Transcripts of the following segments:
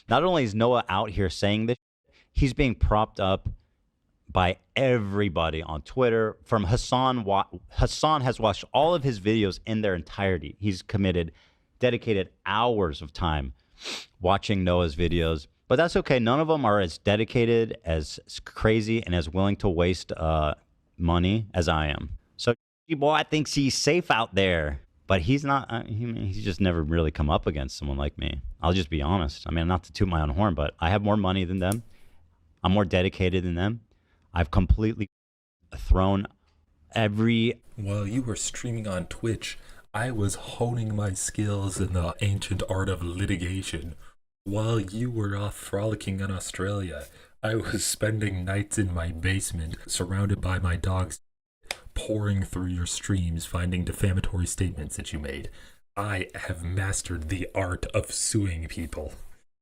Not only is Noah out here saying this, he's being propped up by everybody on Twitter. From Hassan, Hassan has watched all of his videos in their entirety. He's dedicated hours of time watching Noah's videos. But that's okay. None of them are as dedicated, as crazy, and as willing to waste money as I am. So, boy thinks he's safe out there, but he's not. He's just never really come up against someone like me. I'll just be honest. I mean, not to toot my own horn, but I have more money than them. I'm more dedicated than them. I've completely thrown every... While you were streaming on Twitch, I was honing my skills in the ancient art of litigation. While you were off frolicking in Australia, I was spending nights in my basement, surrounded by my dogs, pouring through your streams, finding defamatory statements that you made. I have mastered the art of suing people.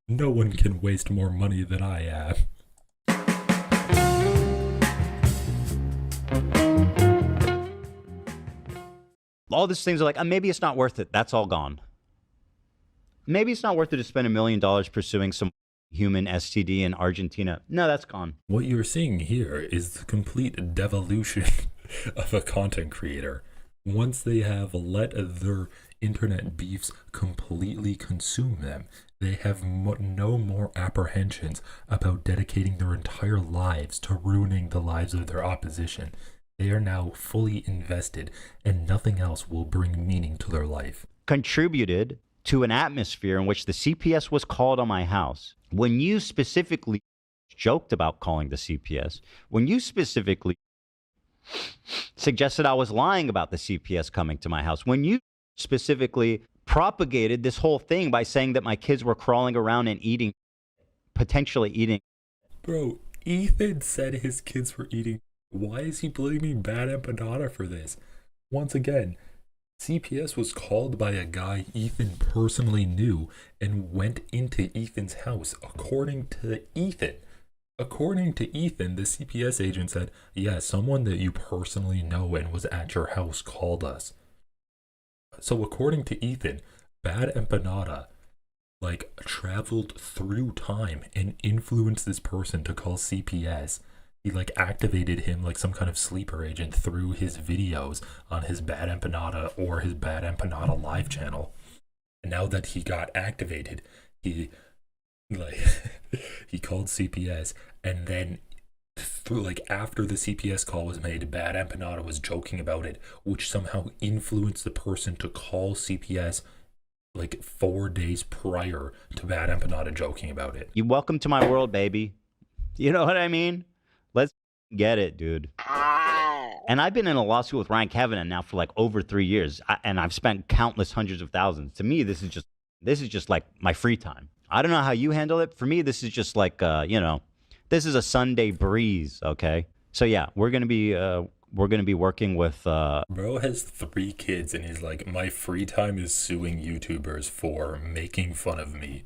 No one can waste more money than I have. All these things are like, maybe it's not worth it. That's all gone. Maybe it's not worth it to spend $1 million pursuing some human STD in Argentina. No, that's gone. What you're seeing here is the complete devolution of a content creator. Once they have let their internet beefs completely consume them, they have no more apprehensions about dedicating their entire lives to ruining the lives of their opposition. They are now fully invested, and nothing else will bring meaning to their life. Contributed to an atmosphere in which the CPS was called on my house. When you specifically joked about calling the CPS, when you specifically suggested I was lying about the CPS coming to my house, when you specifically propagated this whole thing by saying that my kids were crawling around and eating, potentially eating. Bro, Ethan said his kids were eating. Why is he blaming Bad Empanada for this? Once again, CPS was called by a guy Ethan personally knew and went into Ethan's house. According to Ethan, the CPS agent said, yeah, someone that you personally know and was at your house called us. So according to Ethan, Bad Empanada traveled through time and influenced this person to call CPS. He activated him like some kind of sleeper agent through his videos on his Bad Empanada or his Bad Empanada live channel. And now that he got activated, he he called CPS, and then after the CPS call was made, Bad Empanada was joking about it, which somehow influenced the person to call CPS 4 days prior to Bad Empanada joking about it. You welcome to my world, baby. You know what I mean? Let's get it, dude. And I've been in a lawsuit with Ryan Kavanagh now for over 3 years, and I've spent countless hundreds of thousands. To me, this is just like my free time. I don't know how you handle it. For me, this is just this is a Sunday breeze. Okay, so yeah, we're gonna be working with. Bro has 3 kids, and he's like, my free time is suing YouTubers for making fun of me.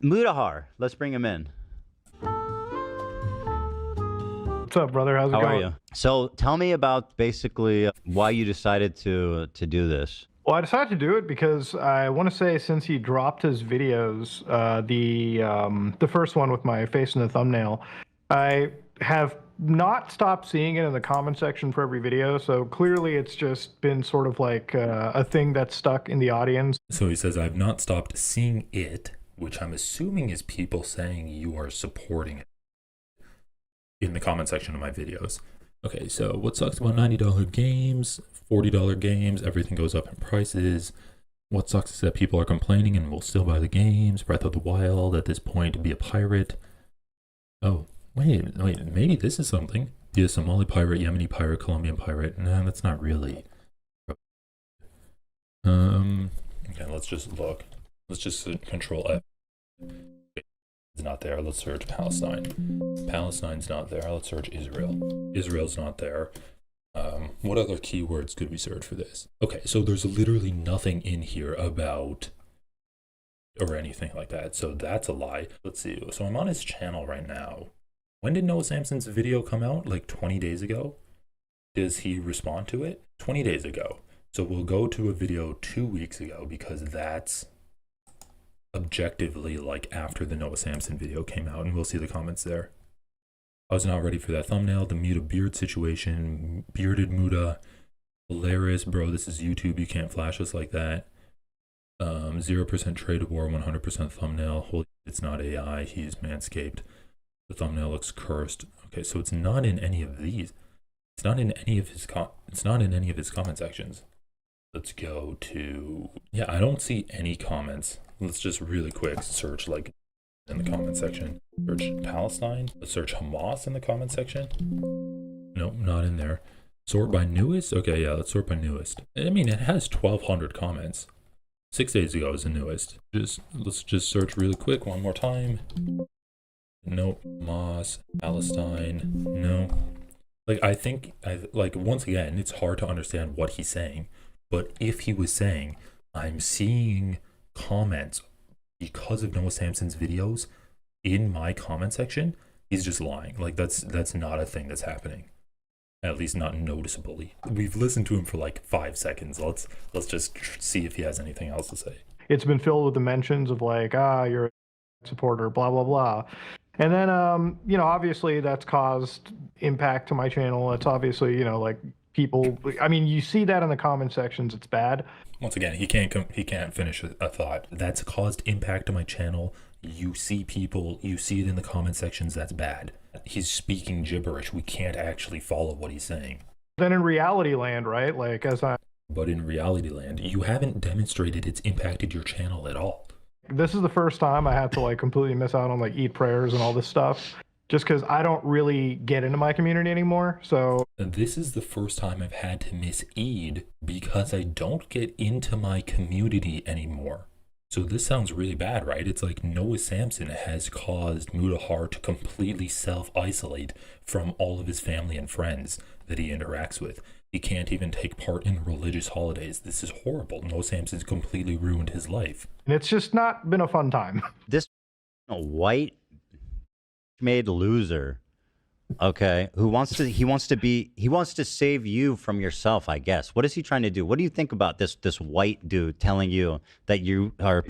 Mutahar, let's bring him in. What's up, brother? How's it going? How are you? So tell me about basically why you decided to do this. Well, I decided to do it because I want to say since he dropped his videos, the first one with my face in the thumbnail, I have not stopped seeing it in the comment section for every video. So clearly it's just been sort of like a thing that's stuck in the audience. So he says, I've not stopped seeing it, which I'm assuming is people saying you are supporting it in the comment section of my videos. Okay, so what sucks about $90 games, $40 games, everything goes up in prices. What sucks is that people are complaining and will still buy the games. Breath of the Wild at this point be a pirate. Oh, wait, maybe this is something. Be a Somali pirate, Yemeni pirate, Colombian pirate. No, that's not really. Okay, let's just look. Let's just control F. It's not there. Let's search Palestine. Palestine's not there. Let's search Israel. Israel's not there. What other keywords could we search for this? Okay, so there's literally nothing in here about or anything like that. So that's a lie. Let's see. So I'm on his channel right now. When did Noah Samson's video come out? 20 days ago? Does he respond to it? 20 days ago. So we'll go to a video 2 weeks ago because that's objectively like after the Noah Samson video came out, and we'll see the comments there. I was not ready for that thumbnail. The Muta beard situation, bearded Muta, hilarious, bro. This is YouTube. You can't flash us like that. 0% trade war, 100% thumbnail. Holy, it's not AI. He's manscaped. The thumbnail looks cursed. Okay, so it's not in any of these. It's not in any of his comment sections. Let's go to, yeah, I don't see any comments. Let's just really quick search like in the comment section. Search Palestine. Let's search Hamas in the comment section. Nope, not in there. Sort by newest? Okay, yeah, let's sort by newest. I mean, it has 1,200 comments. 6 days ago is the newest. Let's just search really quick one more time. Nope. Hamas, Palestine. No. Like, I think, once again, it's hard to understand what he's saying. But if he was saying, I'm seeing comments because of Noah Samson's videos in my comment section, he's just lying. Like, that's not a thing that's happening. At least not noticeably. We've listened to him for like 5 seconds. Let's just see if he has anything else to say. It's been filled with the mentions of like, you're a supporter, blah, blah, blah. And then, obviously that's caused impact to my channel. It's obviously, like people, I mean, you see that in the comment sections. It's bad. Once again, he can't finish a thought. That's caused impact to my channel. You see it in the comment sections. That's bad. He's speaking gibberish. We can't actually follow what he's saying. Then in reality land, right? But in reality land, you haven't demonstrated it's impacted your channel at all. This is the first time I had to like completely miss out on like eat prayers and all this stuff, just because I don't really get into my community anymore. So this is the first time I've had to miss Eid because I don't get into my community anymore. So this sounds really bad, right? It's like Noah Samson has caused Mutahar to completely self-isolate from all of his family and friends that he interacts with. He can't even take part in religious holidays. This is horrible. Noah Samson's completely ruined his life. And it's just not been a fun time. This white made loser, okay, he wants to save you from yourself, I guess. What is he trying to do? What do you think about this white dude telling you that you are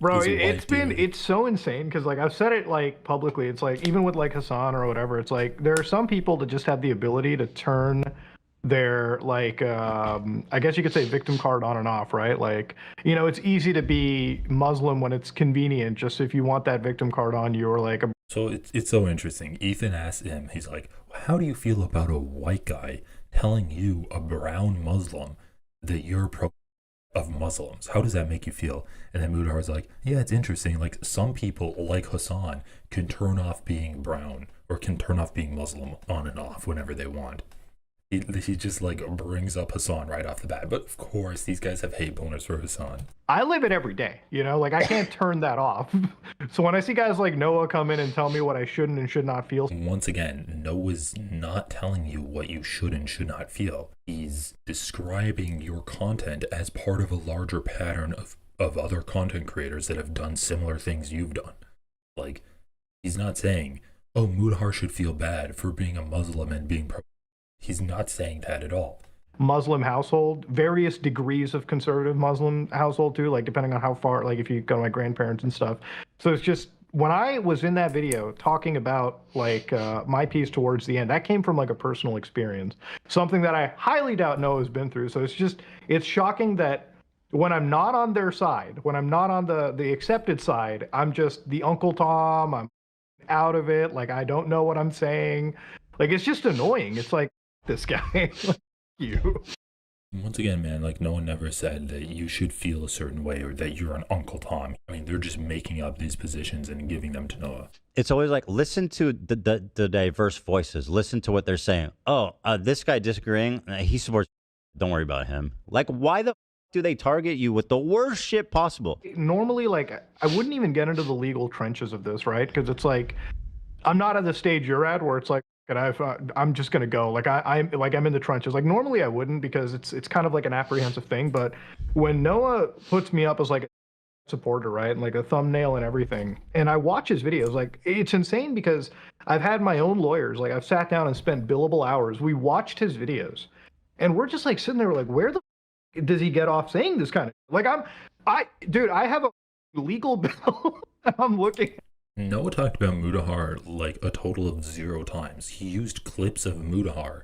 Bro, it's so insane because like I've said it like publicly. It's like even with like Hassan or whatever, it's like there are some people that just have the ability to turn their like I guess you could say victim card on and off, right? Like, it's easy to be Muslim when it's convenient. Just if you want that victim card on you, or like So it's so interesting. Ethan asked him, he's like, how do you feel about a white guy telling you, a brown Muslim, that you're of Muslims? How does that make you feel? And then Mutahar's like, yeah, it's interesting. Like some people like Hassan can turn off being brown or can turn off being Muslim on and off whenever they want. He just like brings up Hassan right off the bat. But of course, these guys have hate boners for Hassan. I live it every day, like I can't turn that off. So when I see guys like Noah come in and tell me what I shouldn't and should not feel. Once again, Noah's not telling you what you should and should not feel. He's describing your content as part of a larger pattern of other content creators that have done similar things you've done. Like, he's not saying, oh, Mutahar should feel bad for being a Muslim and being He's not saying that at all. Muslim household, various degrees of conservative Muslim household too, like depending on how far, like if you go to my grandparents and stuff. So it's just, when I was in that video talking about like my piece towards the end, that came from like a personal experience, something that I highly doubt Noah's been through. So it's shocking that when I'm not on their side, when I'm not on the accepted side, I'm just the Uncle Tom, I'm out of it. Like, I don't know what I'm saying. Like, it's just annoying. It's like, this guy, like you. Once again, man, like no one ever said that you should feel a certain way or that you're an Uncle Tom. I mean, they're just making up these positions and giving them to Noah. It's always like, listen to the diverse voices. Listen to what they're saying. Oh, this guy disagreeing, he supports, don't worry about him. Like, why the do they target you with the worst shit possible? Normally, like, I wouldn't even get into the legal trenches of this, right? Because it's like, I'm not at the stage you're at where it's like, and I'm just gonna go. Like I'm in the trenches. Like normally I wouldn't, because it's kind of like an apprehensive thing. But when Noah puts me up as like a supporter, right, and like a thumbnail and everything, and I watch his videos, like it's insane because I've had my own lawyers. Like I've sat down and spent billable hours. We watched his videos, and we're just like sitting there like, where the does he get off saying this kind of like dude, I have a legal bill. I'm looking. Noah talked about Mutahar like a total of 0 times. He used clips of Mutahar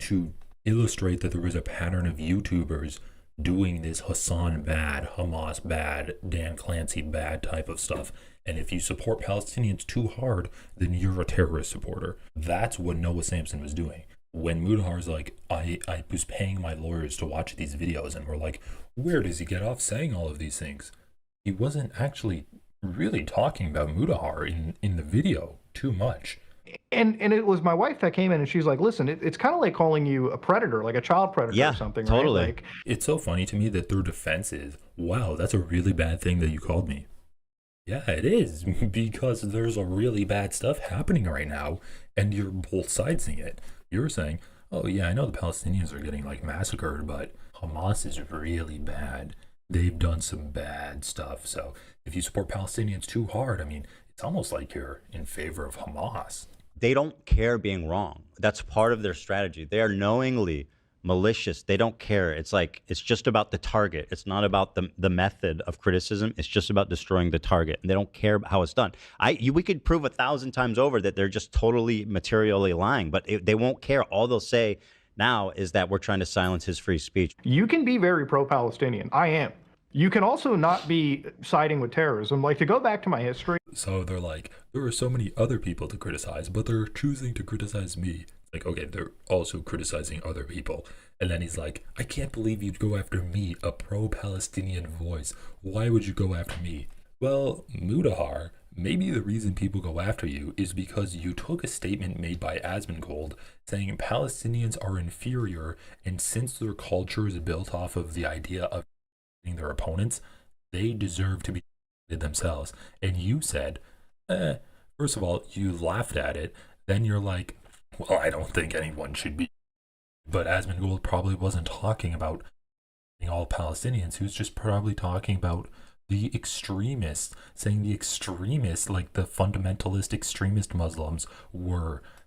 to illustrate that there was a pattern of YouTubers doing this Hassan bad, Hamas bad, Dan Clancy bad type of stuff. And if you support Palestinians too hard, then you're a terrorist supporter. That's what Noah Samson was doing. When Mutahar's like, I was paying my lawyers to watch these videos, and we're like, where does he get off saying all of these things? He wasn't actually really talking about Mutahar in the video too much. And it was my wife that came in and she's like, listen, it's kind of like calling you a predator, like a child predator or something, totally. Right? Like, it's so funny to me that their defense is, wow, that's a really bad thing that you called me. Yeah, it is, because there's a really bad stuff happening right now, and you're both siding it. You're saying, oh yeah, I know the Palestinians are getting like massacred, but Hamas is really bad. They've done some bad stuff. So if you support Palestinians too hard, I mean, it's almost like you're in favor of Hamas. They don't care being wrong. That's part of their strategy. They are knowingly malicious. They don't care. It's like, it's just about the target. It's not about the method of criticism. It's just about destroying the target. And they don't care how it's done. We could prove 1,000 times over that they're just totally materially lying, but they won't care. All they'll say now is that we're trying to silence his free speech. You can be very pro-Palestinian. I am. You can also not be siding with terrorism. Like, to go back to my history. So they're like, there are so many other people to criticize, but they're choosing to criticize me. Like, okay, they're also criticizing other people. And then he's like, I can't believe you'd go after me, a pro-Palestinian voice. Why would you go after me? Well, Mutahar, maybe the reason people go after you is because you took a statement made by Asmongold saying Palestinians are inferior, and since their culture is built off of the idea of their opponents, they deserve to be themselves. And you said, first of all, you laughed at it. Then you're like, well, I don't think anyone should be. But Asmongold probably wasn't talking about all Palestinians. He was just probably talking about the extremists, saying the extremists, like the fundamentalist extremist Muslims,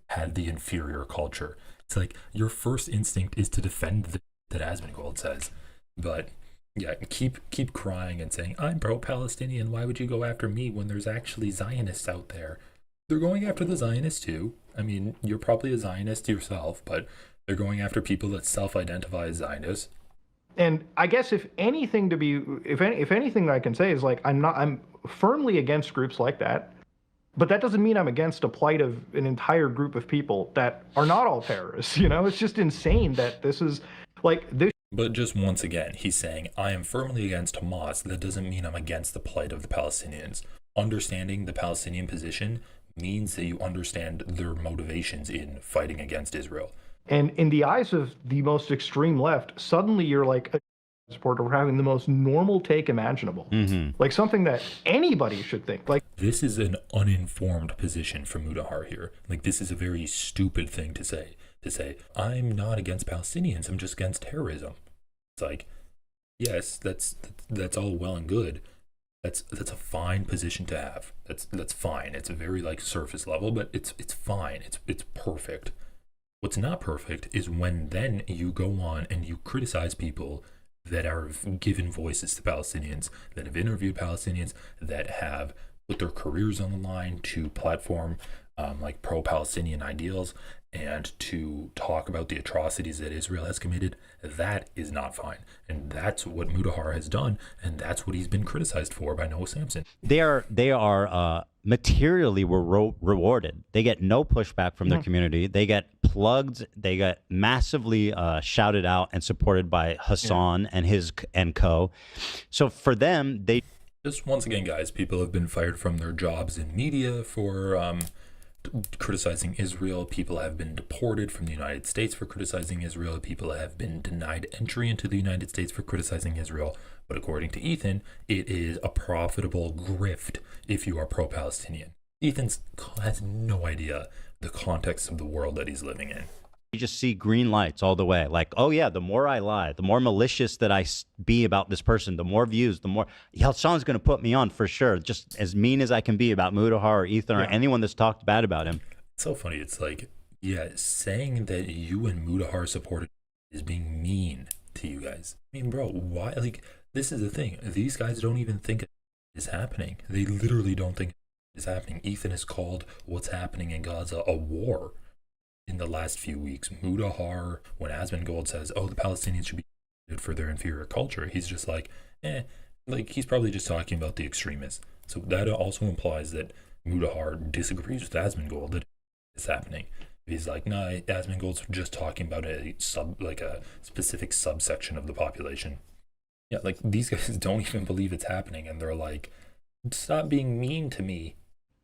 had the inferior culture. It's like your first instinct is to defend that Asmongold says. But yeah, keep crying and saying, I'm pro-Palestinian. Why would you go after me when there's actually Zionists out there? They're going after the Zionists too. I mean, you're probably a Zionist yourself, but they're going after people that self-identify as Zionists. And I guess if anything that I can say is like, I'm firmly against groups like that, but that doesn't mean I'm against a plight of an entire group of people that are not all terrorists. You know, it's just insane that this is like this. But just once again, he's saying, I am firmly against Hamas. That doesn't mean I'm against the plight of the Palestinians. Understanding the Palestinian position means that you understand their motivations in fighting against Israel. And in the eyes of the most extreme left, suddenly you're like a supporter for having the most normal take imaginable. Mm-hmm. Like something that anybody should think. Like, this is an uninformed position from Mutahar here. Like, this is a very stupid thing to say. To say, I'm not against Palestinians, I'm just against terrorism. It's like, yes, that's all well and good. That's a fine position to have. That's fine. It's a very like surface level, but it's fine. It's perfect. What's not perfect is when then you go on and you criticize people that are given voices to Palestinians, that have interviewed Palestinians, that have put their careers on the line to platform like pro-Palestinian ideals and to talk about the atrocities that Israel has committed. That is not fine. And that's what Mutahar has done, and that's what he's been criticized for by Noah Samson. They are materially rewarded. They get no pushback from their community. They get plugged. They get massively shouted out and supported by Hassan and co. So for them, they just once again, guys, people have been fired from their jobs in media for criticizing Israel. People have been deported from the United States for criticizing Israel. People have been denied entry into the United States for criticizing Israel. But according to Ethan, it is a profitable grift if you are pro-Palestinian. Ethan has no idea the context of the world that he's living in. You just see green lights all the way. Like, oh yeah, the more I lie, the more malicious that I be about this person, the more views, the more Hassan's going to put me on for sure. Just as mean as I can be about Mutahar or Ethan or anyone that's talked bad about him. It's so funny. It's like, yeah, saying that you and Mutahar supported is being mean. to you guys. I mean, bro, why? Like, this is the thing. These guys don't even think it is happening. They literally don't think it is happening. Ethan has called what's happening in Gaza a war in the last few weeks. Mutahar, when Asmongold says, oh, the Palestinians should be for their inferior culture, he's just like, like he's probably just talking about the extremists. So that also implies that Mutahar disagrees with Asmongold that it's happening. He's like, nah, Asmongold's just talking about a specific subsection of the population. Yeah, like these guys don't even believe it's happening, and they're like, stop being mean to me.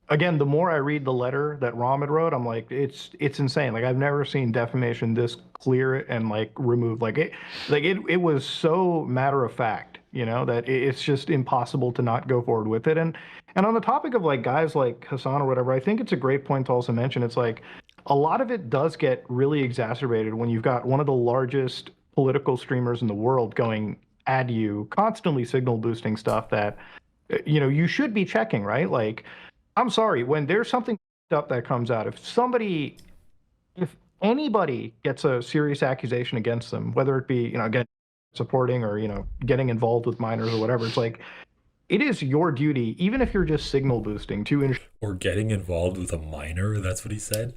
Again, the more I read the letter that Rahmed wrote, I'm like, it's insane. Like I've never seen defamation this clear and like removed. It was so matter of fact, that it's just impossible to not go forward with it. And on the topic of like guys like Hassan or whatever, I think it's a great point to also mention. It's like a lot of it does get really exacerbated when you've got one of the largest political streamers in the world going at you, constantly signal boosting stuff that you should be checking, right? Like, I'm sorry, when there's something up that comes out, if anybody gets a serious accusation against them, whether it be, again, supporting or, getting involved with minors or whatever, it's like, it is your duty, even if you're just signal boosting, to ensure. Or getting involved with a minor, that's what he said?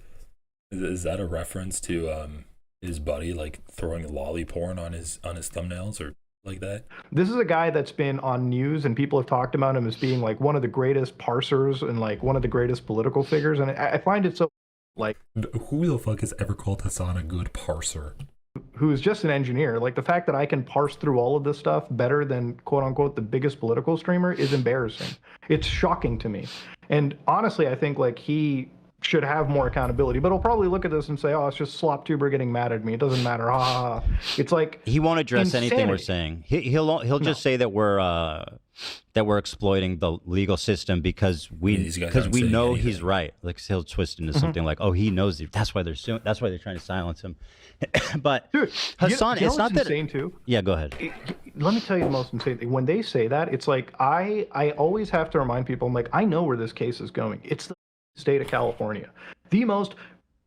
Is that a reference to his buddy, like, throwing lolly porn on his thumbnails or like that? This is a guy that's been on news and people have talked about him as being like one of the greatest parsers and like one of the greatest political figures, and I find it so like, who the fuck has ever called Hassan a good parser? Who is just an engineer. Like the fact that I can parse through all of this stuff better than quote unquote the biggest political streamer is embarrassing. It's shocking to me, and honestly I think like he should have more accountability, but he'll probably look at this and say, oh, it's just slop tuber getting mad at me, it doesn't matter, ha ha ha. It's like, he won't address insanity. anything we're saying. He'll just say that we're exploiting the legal system because we know he's right. Like he'll twist into something like, oh, he knows it. That's why they're suing. That's why they're trying to silence him. But dude, Hassan, it's not that insane too. Yeah, go ahead. Let me tell you the most insane thing. When they say that, it's like I always have to remind people, I'm like, I know where this case is going. It's the state of California, the most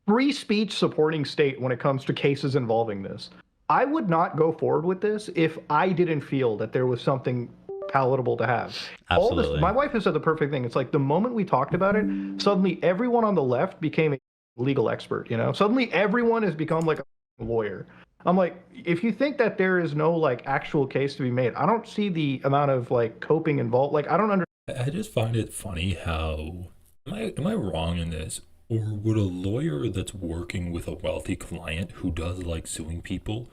free speech supporting state when it comes to cases involving this. I would not go forward with this if I didn't feel that there was something palatable to have. Absolutely. All this, my wife has said the perfect thing. It's like the moment we talked about it, suddenly everyone on the left became a legal expert, Suddenly everyone has become like a lawyer. I'm like, if you think that there is no like actual case to be made, I don't see the amount of like coping involved. Like I don't understand. I just find it funny how am I wrong in this? Or would a lawyer that's working with a wealthy client who does like suing people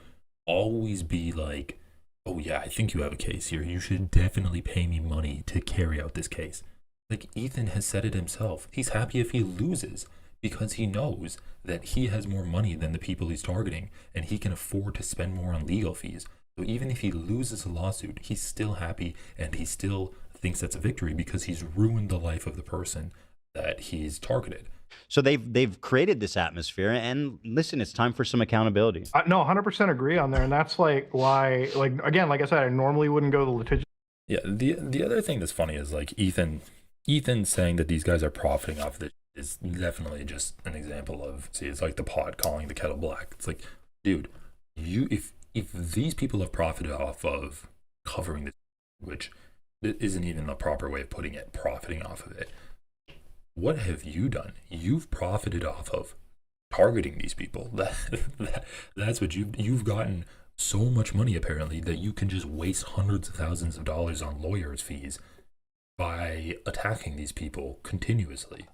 always be like, oh yeah, I think you have a case here. You should definitely pay me money to carry out this case. Like Ethan has said it himself. He's happy if he loses because he knows that he has more money than the people he's targeting and he can afford to spend more on legal fees. So even if he loses a lawsuit, he's still happy and he still thinks that's a victory because he's ruined the life of the person that he's targeted. So they've created this atmosphere, and listen, it's time for some accountability. No, 100% agree on there, and that's like why, like again, like I said, I normally wouldn't go the litigious. Yeah, the other thing that's funny is like Ethan saying that these guys are profiting off this is definitely just an example of, see, it's like the pot calling the kettle black. It's like, dude, if these people have profited off of covering this, which isn't even the proper way of putting it, profiting off of it, what have you done? You've profited off of targeting these people. That's what you've gotten so much money apparently that you can just waste hundreds of thousands of dollars on lawyers' fees by attacking these people continuously.